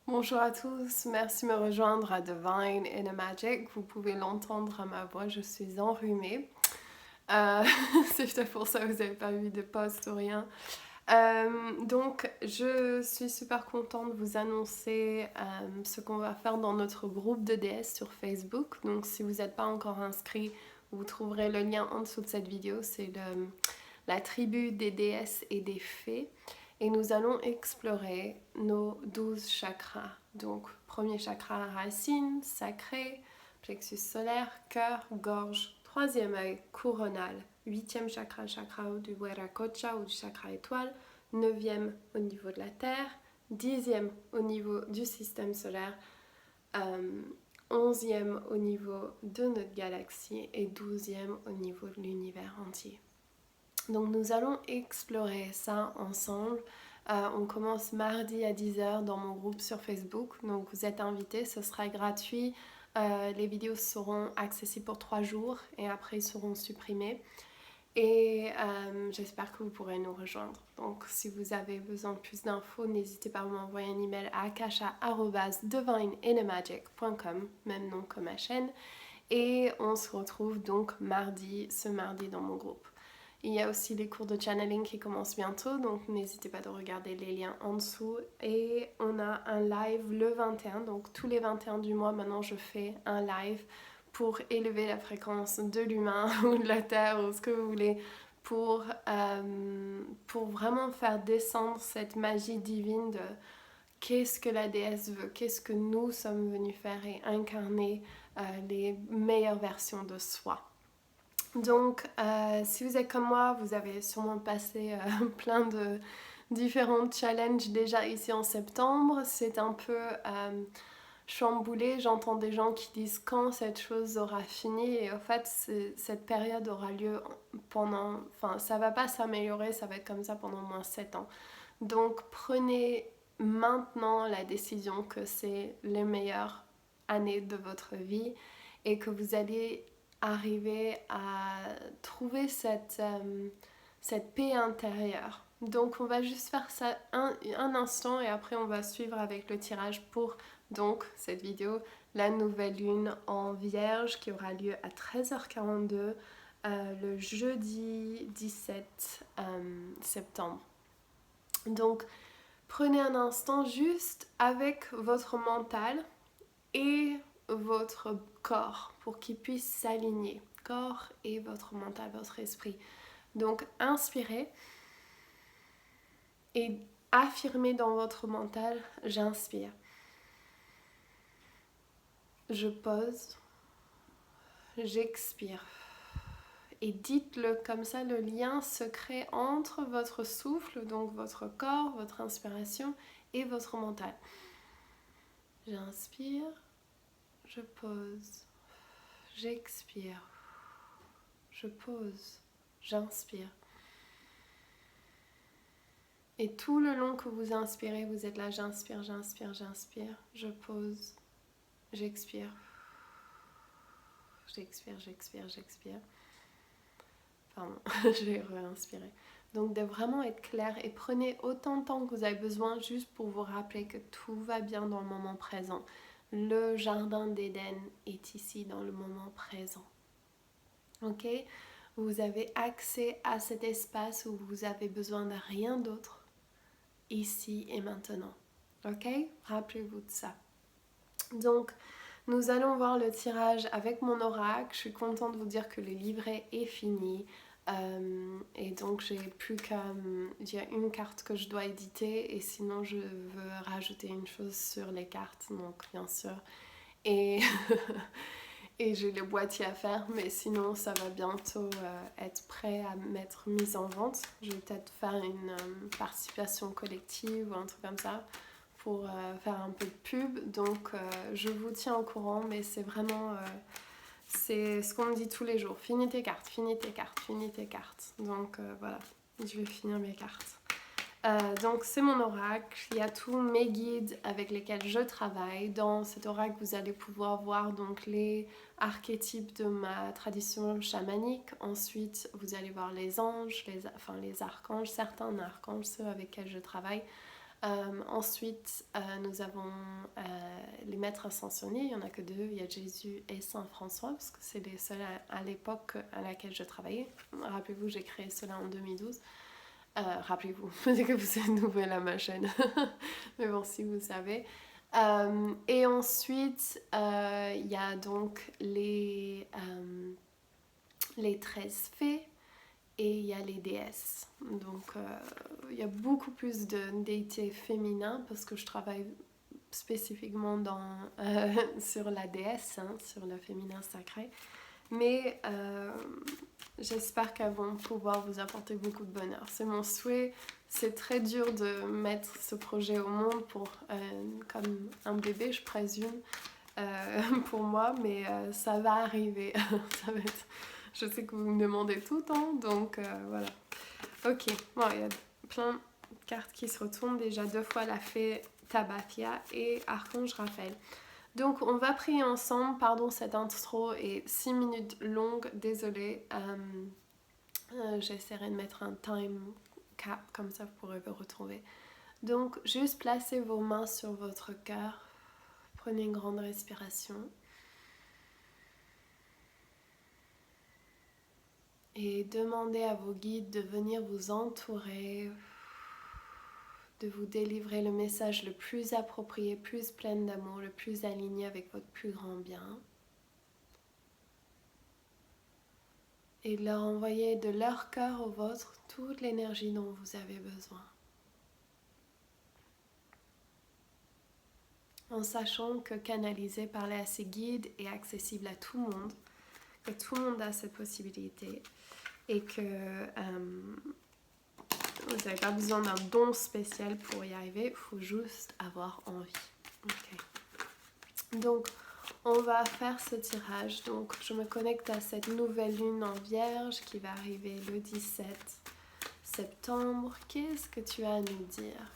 Bonjour à tous, merci de me rejoindre à Divine in a Magic. Vous pouvez l'entendre à ma voix, je suis enrhumée. Euh, c'est peut-être pour ça que vous n'avez pas vu de post ou rien. Donc, je suis super contente de vous annoncer ce qu'on va faire dans notre groupe de déesses sur Facebook. Donc, si vous n'êtes pas encore inscrit, vous trouverez le lien en dessous de cette vidéo. C'est la tribu des déesses et des fées. Et nous allons explorer nos 12 chakras. Donc, premier chakra, racine, sacré, plexus solaire, cœur, gorge, troisième œil, coronal, huitième chakra, chakra du Viracocha ou du chakra étoile, neuvième au niveau de la Terre, dixième au niveau du système solaire, onzième au niveau de notre galaxie et douzième au niveau de l'univers entier. Donc nous allons explorer ça ensemble. On commence mardi à 10h dans mon groupe sur Facebook. Donc vous êtes invités, ce sera gratuit. Les vidéos seront accessibles pour 3 jours et après ils seront supprimés. Et j'espère que vous pourrez nous rejoindre. Donc si vous avez besoin de plus d'infos, n'hésitez pas à m'envoyer un email à akasha@divineinamagic.com, même nom que ma chaîne. Et on se retrouve donc ce mardi dans mon groupe. Il y a aussi les cours de channeling qui commencent bientôt, donc n'hésitez pas de regarder les liens en dessous. Et on a un live le 21, donc tous les 21 du mois maintenant je fais un live pour élever la fréquence de l'humain ou de la terre ou ce que vous voulez pour vraiment faire descendre cette magie divine de qu'est-ce que la déesse veut, qu'est-ce que nous sommes venus faire et incarner les meilleures versions de soi. Donc, si vous êtes comme moi, vous avez sûrement passé plein de différents challenges déjà ici en septembre. C'est un peu chamboulé. J'entends des gens qui disent quand cette chose aura fini. Et en fait, cette période aura lieu pendant... Enfin, ça va pas s'améliorer, ça va être comme ça pendant au moins 7 ans. Donc, prenez maintenant la décision que c'est les meilleures années de votre vie et que vous allez arriver à trouver cette paix intérieure. Donc on va juste faire ça un instant et après on va suivre avec le tirage pour donc cette vidéo, la nouvelle lune en vierge qui aura lieu à 13h42 le jeudi 17 septembre. Donc prenez un instant juste avec votre mental et votre corps pour qu'il puisse s'aligner. Corps et votre mental, votre esprit. Donc inspirez et affirmez dans votre mental, j'inspire. Je pose, j'expire. Et dites-le comme ça, le lien se crée entre votre souffle, donc votre corps, votre inspiration et votre mental. J'inspire, je pose, j'expire, je pose, j'inspire. Et tout le long que vous inspirez, vous êtes là, j'inspire, j'inspire, j'inspire, je pose, j'expire, j'expire, j'expire, j'expire. Pardon, je vais réinspirer. Donc de vraiment être clair et prenez autant de temps que vous avez besoin juste pour vous rappeler que tout va bien dans le moment présent. Le jardin d'Éden est ici dans le moment présent. Ok? Vous avez accès à cet espace où vous avez besoin de rien d'autre ici et maintenant. Ok? Rappelez-vous de ça. Donc, nous allons voir le tirage avec mon oracle. Je suis contente de vous dire que le livret est fini. Et donc, j'ai plus qu'à... Il y a une carte que je dois éditer et sinon, je veux rajouter une chose sur les cartes. Donc, bien sûr. Et, et j'ai le boîtier à faire, mais sinon, ça va bientôt être prêt à m'être mise en vente. Je vais peut-être faire une participation collective ou un truc comme ça pour faire un peu de pub. Donc, je vous tiens au courant, mais c'est vraiment... c'est ce qu'on me dit tous les jours. Finis tes cartes, finis tes cartes, finis tes cartes. Donc, voilà, je vais finir mes cartes. Donc c'est mon oracle, il y a tous mes guides avec lesquels je travaille. Dans cet oracle, vous allez pouvoir voir donc les archétypes de ma tradition chamanique. Ensuite, vous allez voir les anges, les archanges, certains archanges, ceux avec lesquels je travaille. Ensuite, nous avons les maîtres ascensionnés. Il n'y en a que deux. Il y a Jésus et Saint François, parce que c'est les seuls à l'époque à laquelle je travaillais. Rappelez-vous, j'ai créé cela en 2012. Rappelez-vous, peut-être que vous êtes nouvelle à ma chaîne. Mais bon, si vous savez. Et ensuite, il y a donc les 13 fées et il y a les déesses. Donc, il y a beaucoup plus de déités féminins parce que je travaille spécifiquement sur la déesse, sur le féminin sacré. Mais j'espère qu'elles vont pouvoir vous apporter beaucoup de bonheur. C'est mon souhait. C'est très dur de mettre ce projet au monde comme un bébé, je présume, pour moi, mais ça va arriver. Ça va être... Je sais que vous me demandez tout le temps, donc voilà. Ok, bon, il y a plein de cartes qui se retournent. Déjà 2 fois la fée Tabathia et Archange Raphaël. Donc on va prier ensemble. Pardon, cette intro est 6 minutes longue, désolée. J'essaierai de mettre un time cap, comme ça vous pourrez vous retrouver. Donc juste placez vos mains sur votre cœur. Prenez une grande respiration. Et demandez à vos guides de venir vous entourer, de vous délivrer le message le plus approprié, plus plein d'amour, le plus aligné avec votre plus grand bien. Et de leur envoyer de leur cœur au vôtre toute l'énergie dont vous avez besoin. En sachant que canaliser, parler à ses guides est accessible à tout le monde, que tout le monde a cette possibilité et que vous n'avez pas besoin d'un don spécial pour y arriver, il faut juste avoir envie. Okay. Donc, on va faire ce tirage. Donc, je me connecte à cette nouvelle lune en Vierge qui va arriver le 17 septembre. Qu'est-ce que tu as à nous dire?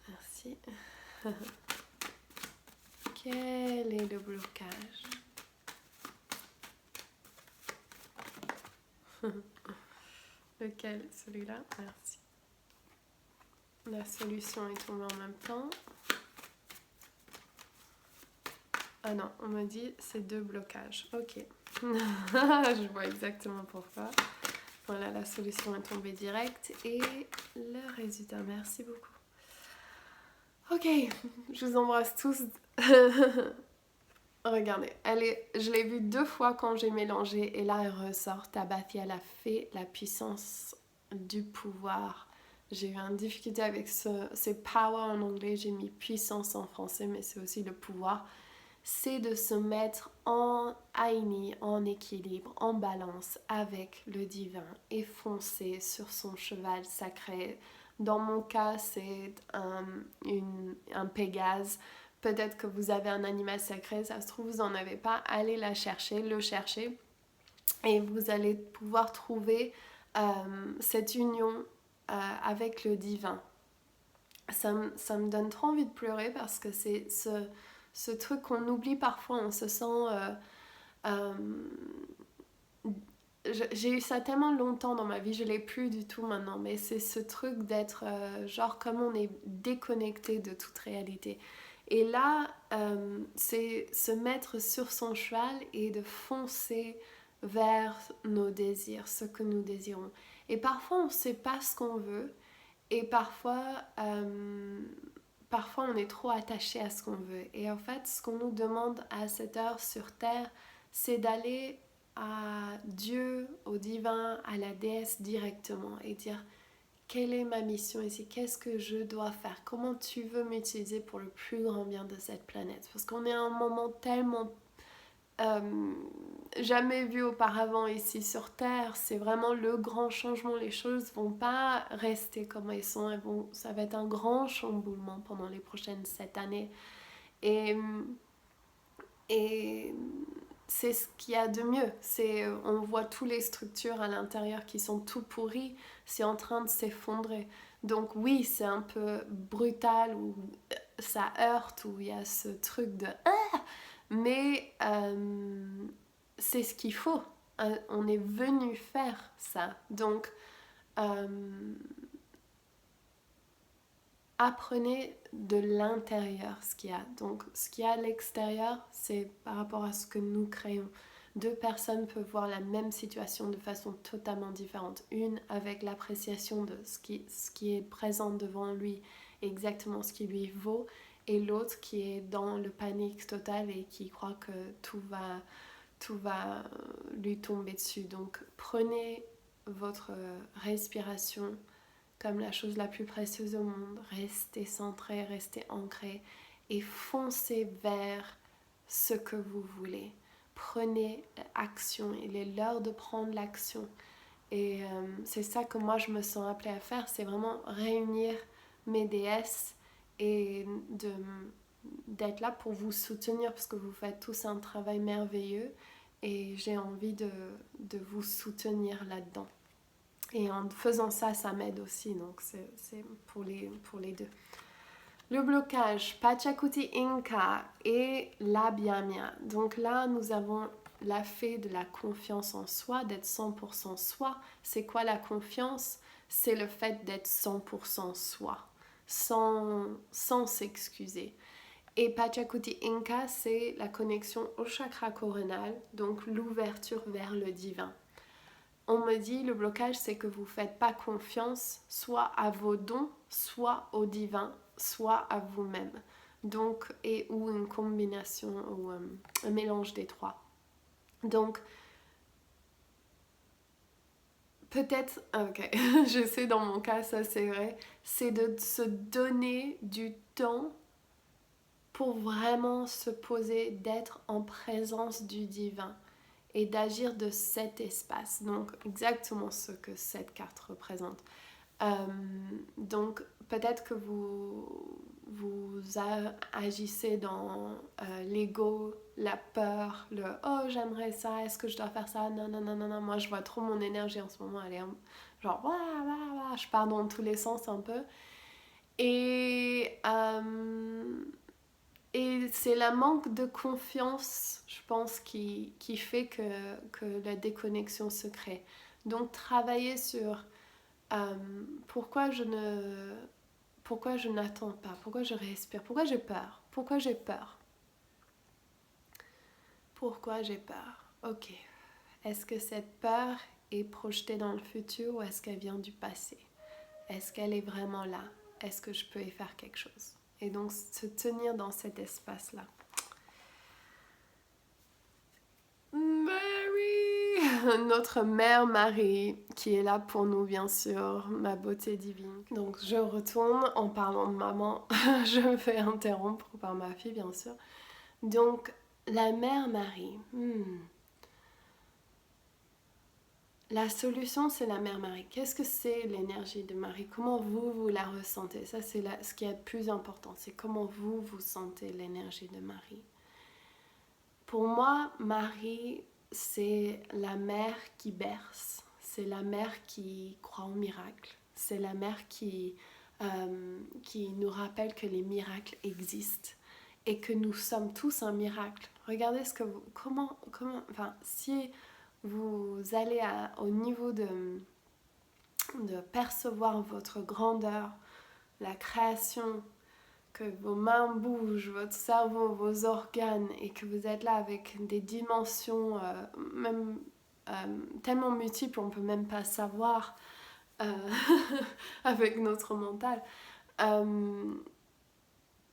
Merci. Quel est le blocage? Lequel? Celui-là? Merci. La solution est tombée en même temps. Ah non, on me dit c'est 2 blocages. Ok. Je vois exactement pourquoi. Voilà, la solution est tombée directe et le résultat. Merci beaucoup. Ok, je vous embrasse tous. Regardez, je l'ai vue 2 fois quand j'ai mélangé et là elle ressort. Tabathia la fée, la puissance du pouvoir. J'ai eu une difficulté avec c'est power en anglais, j'ai mis puissance en français, mais c'est aussi le pouvoir. C'est de se mettre en aïni, en équilibre, en balance avec le divin et foncer sur son cheval sacré. Dans mon cas, c'est un Pégase. Peut-être que vous avez un animal sacré, ça se trouve vous n'en avez pas, allez le chercher et vous allez pouvoir trouver cette union avec le divin. Ça me donne trop envie de pleurer parce que c'est ce truc qu'on oublie parfois, on se sent... j'ai eu ça tellement longtemps dans ma vie, je l'ai plus du tout maintenant, mais c'est ce truc d'être genre comme on est déconnecté de toute réalité. Et là, c'est se mettre sur son cheval et de foncer vers nos désirs, ce que nous désirons. Et parfois, on ne sait pas ce qu'on veut. Et parfois, on est trop attaché à ce qu'on veut. Et en fait, ce qu'on nous demande à cette heure sur Terre, c'est d'aller à Dieu, au divin, à la déesse directement et dire quelle est ma mission ici, qu'est-ce que je dois faire, comment tu veux m'utiliser pour le plus grand bien de cette planète. Parce qu'on est à un moment tellement jamais vu auparavant ici sur Terre, c'est vraiment le grand changement, les choses vont pas rester comme elles sont, ça va être un grand chamboulement pendant les prochaines 7 années et c'est ce qu'il y a de mieux, on voit toutes les structures à l'intérieur qui sont tout pourries, c'est en train de s'effondrer, donc oui c'est un peu brutal ou ça heurte, où il y a ce truc de mais c'est ce qu'il faut. On est venu faire ça. Donc, apprenez de l'intérieur ce qu'il y a. Donc ce qu'il y a à l'extérieur, c'est par rapport à ce que nous créons. Deux personnes peuvent voir la même situation de façon totalement différente. Une avec l'appréciation de ce qui est présent devant lui, exactement ce qui lui vaut, et l'autre qui est dans le panique total et qui croit que tout va lui tomber dessus. Donc prenez votre respiration comme la chose la plus précieuse au monde. Restez centré, restez ancré et foncez vers ce que vous voulez. Prenez action, il est l'heure de prendre l'action. Et c'est ça que moi je me sens appelée à faire, c'est vraiment réunir mes déesses et d'être là pour vous soutenir parce que vous faites tous un travail merveilleux et j'ai envie de vous soutenir là-dedans. Et en faisant ça, ça m'aide aussi, donc c'est pour les deux. Le blocage, Pachacuti Inca et la Biamia. Donc là, nous avons la fée de la confiance en soi, d'être 100% soi. C'est quoi la confiance? C'est le fait d'être 100% soi, sans s'excuser. Et Pachacuti Inca, c'est la connexion au chakra coronal, donc l'ouverture vers le divin. On me dit, le blocage, c'est que vous ne faites pas confiance soit à vos dons, soit au divin, soit à vous-même. Donc, ou une combination, ou un mélange des trois. Donc, peut-être, ok, je sais dans mon cas, ça c'est vrai, c'est de se donner du temps pour vraiment se poser, d'être en présence du divin et d'agir de cet espace. Donc exactement ce que cette carte représente. Donc peut-être que vous agissez dans l'ego, la peur, le oh j'aimerais ça, est-ce que je dois faire ça, non, moi je vois trop mon énergie en ce moment, elle est genre je pars dans tous les sens un peu et c'est la manque de confiance, je pense, qui fait que la déconnexion se crée. Donc, travailler sur pourquoi je n'attends pas, pourquoi je respire, pourquoi j'ai peur, pourquoi j'ai peur. Ok. Est-ce que cette peur est projetée dans le futur ou est-ce qu'elle vient du passé? Est-ce qu'elle est vraiment là? Est-ce que je peux y faire quelque chose? Et donc, se tenir dans cet espace-là. Mary, notre mère Marie, qui est là pour nous, bien sûr, ma beauté divine. Donc, je retourne en parlant de maman. Je me fais interrompre par ma fille, bien sûr. Donc, la mère Marie. La solution, c'est la mère Marie. Qu'est-ce que c'est l'énergie de Marie? Comment vous la ressentez? Ça, c'est ce qui est le plus important. C'est comment vous sentez l'énergie de Marie. Pour moi, Marie, c'est la mère qui berce. C'est la mère qui croit au miracle. C'est la mère qui nous rappelle que les miracles existent et que nous sommes tous un miracle. Regardez si vous allez au niveau de percevoir votre grandeur, la création, que vos mains bougent, votre cerveau, vos organes, et que vous êtes là avec des dimensions même tellement multiples, on ne peut même pas savoir avec notre mental.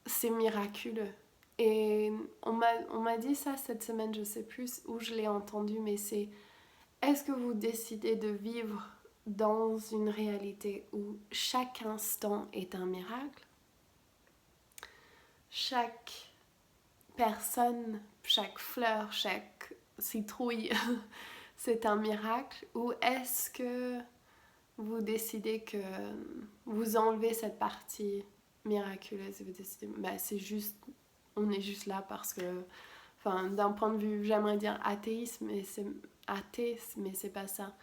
C'est miraculeux. Et on m'a dit ça cette semaine, je sais plus où je l'ai entendu, mais c'est: est-ce que vous décidez de vivre dans une réalité où chaque instant est un miracle? Chaque personne, chaque fleur, chaque citrouille, c'est un miracle? Ou est-ce que vous décidez que vous enlevez cette partie miraculeuse et vous décidez, c'est juste, on est juste là parce que, d'un point de vue, j'aimerais dire athéisme, mais c'est pas ça.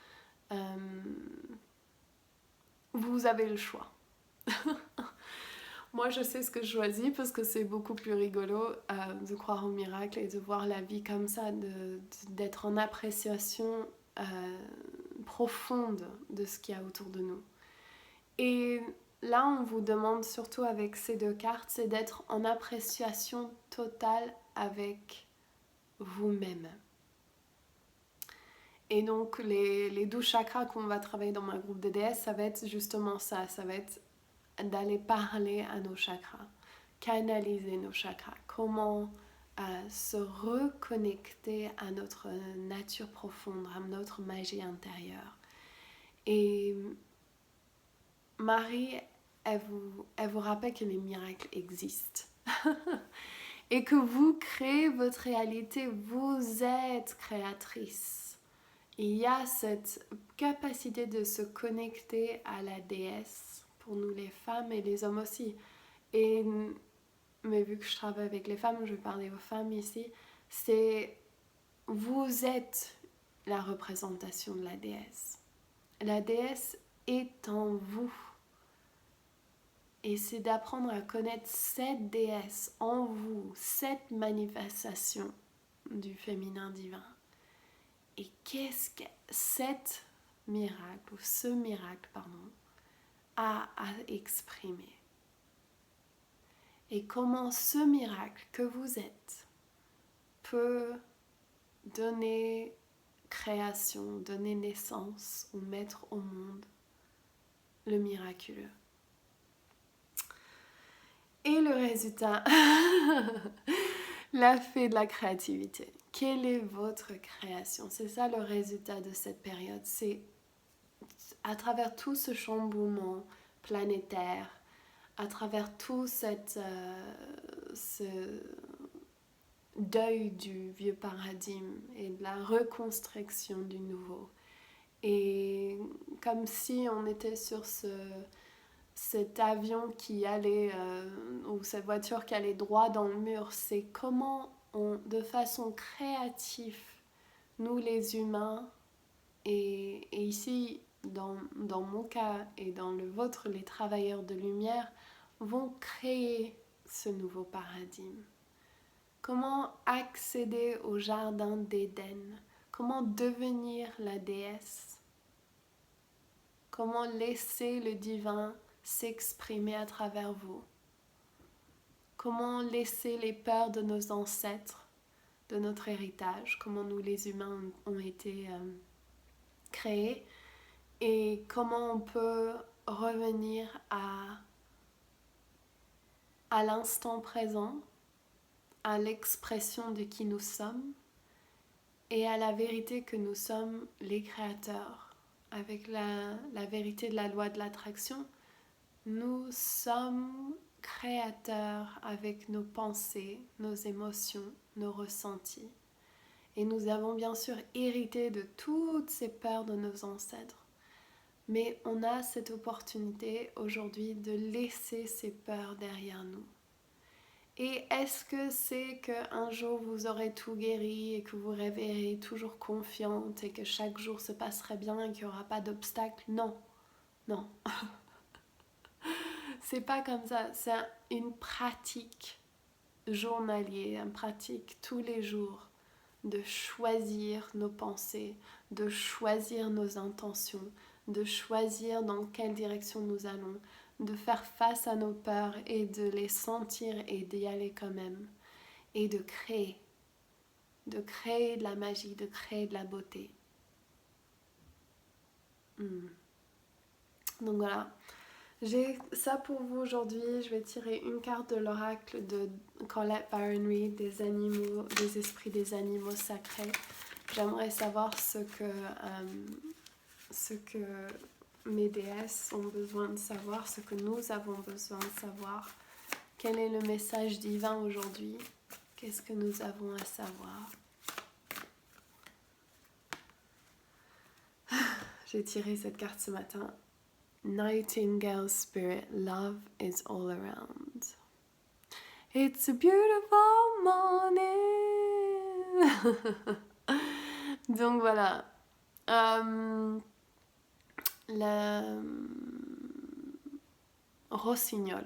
Vous avez le choix. Moi, je sais ce que je choisis parce que c'est beaucoup plus rigolo de croire au miracle et de voir la vie comme ça, d'être en appréciation profonde de ce qu'il y a autour de nous. Et là, on vous demande surtout avec ces 2 cartes, c'est d'être en appréciation totale avec vous-même. Et donc, les 12 chakras qu'on va travailler dans ma groupe DDS, ça va être justement ça. Ça va être d'aller parler à nos chakras, canaliser nos chakras. Comment se reconnecter à notre nature profonde, à notre magie intérieure. Et Marie, elle vous rappelle que les miracles existent. Et que vous créez votre réalité, vous êtes créatrice. Il y a cette capacité de se connecter à la déesse, pour nous les femmes et les hommes aussi. Mais vu que je travaille avec les femmes, je vais parler aux femmes ici, vous êtes la représentation de la déesse. La déesse est en vous. Et c'est d'apprendre à connaître cette déesse en vous, cette manifestation du féminin divin. Et qu'est-ce que ce miracle, a à exprimer? Et comment ce miracle que vous êtes peut donner création, donner naissance ou mettre au monde le miraculeux. Et le résultat, la fée de la créativité. Quelle est votre création? C'est ça le résultat de cette période. C'est à travers tout ce chamboulement planétaire, à travers tout ce deuil du vieux paradigme et de la reconstruction du nouveau. Et comme si on était sur cet avion qui allait, ou cette voiture qui allait droit dans le mur, c'est comment de façon créative, nous les humains, et ici dans mon cas et dans le vôtre, les travailleurs de lumière, vont créer ce nouveau paradigme. Comment accéder au jardin d'Éden? Comment devenir la déesse? Comment laisser le divin s'exprimer à travers vous? Comment laisser les peurs de nos ancêtres, de notre héritage, comment nous les humains ont été créés, et comment on peut revenir à l'instant présent, à l'expression de qui nous sommes et à la vérité que nous sommes les créateurs. Avec la vérité de la loi de l'attraction, nous sommes créateurs avec nos pensées, nos émotions, nos ressentis. Et nous avons bien sûr hérité de toutes ces peurs de nos ancêtres. Mais on a cette opportunité aujourd'hui de laisser ces peurs derrière nous. Et est-ce que c'est qu'un jour vous aurez tout guéri et que vous réveillerez toujours confiante et que chaque jour se passerait bien et qu'il n'y aura pas d'obstacle? Non, non. C'est pas comme ça, c'est une pratique journalière, une pratique tous les jours de choisir nos pensées, de choisir nos intentions, de choisir dans quelle direction nous allons, de faire face à nos peurs et de les sentir et d'y aller quand même. Et de créer de la magie, de créer de la beauté. Donc voilà, j'ai ça pour vous aujourd'hui. Je vais tirer une carte de l'oracle de Colette Baron Reid, des animaux, des esprits des animaux sacrés. J'aimerais savoir ce que mes déesses ont besoin de savoir, ce que nous avons besoin de savoir. Quel est le message divin aujourd'hui? Qu'est-ce que nous avons à savoir? J'ai tiré cette carte ce matin. Nightingale Spirit, love is all around. It's a beautiful morning. Donc voilà. Le rossignol,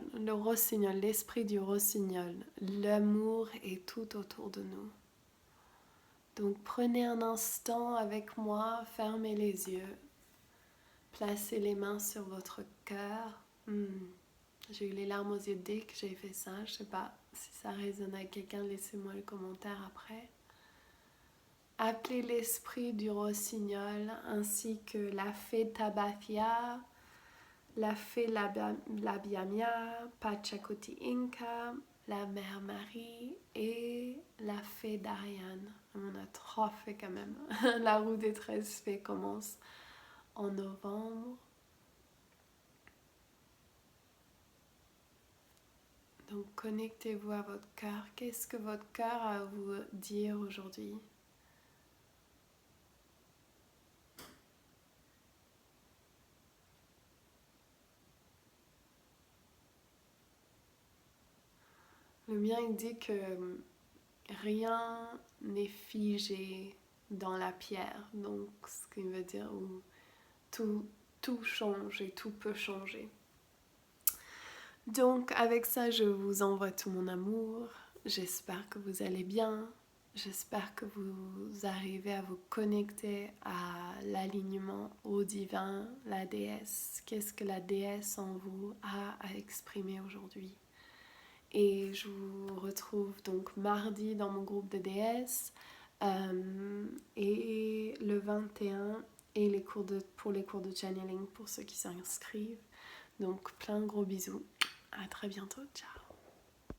l'esprit du rossignol, l'amour est tout autour de nous. Donc prenez un instant avec moi, fermez les yeux placez les mains sur votre cœur. J'ai eu les larmes aux yeux dès que j'ai fait ça. Je sais pas si ça résonne à quelqu'un, laissez-moi le commentaire après. Appelez l'esprit du rossignol ainsi que la fée Tabathia, la fée Labiamia, Pachacuti Inca, la mère Marie et la fée d'Ariane. On a 3 fées quand même. La roue des 13 fées commence en novembre. Donc connectez-vous à votre cœur. Qu'est-ce que votre cœur a à vous dire aujourd'hui? Le mien il dit que rien n'est figé dans la pierre. Donc ce qui veut dire où tout change et tout peut changer. Donc avec ça, je vous envoie tout mon amour. J'espère que vous allez bien. J'espère que vous arrivez à vous connecter à l'alignement au divin, la déesse. Qu'est-ce que la déesse en vous a à exprimer aujourd'hui? Et je vous retrouve donc mardi dans mon groupe de déesses et le 21 et pour les cours de channeling pour ceux qui s'inscrivent. Donc plein de gros bisous. À très bientôt. Ciao.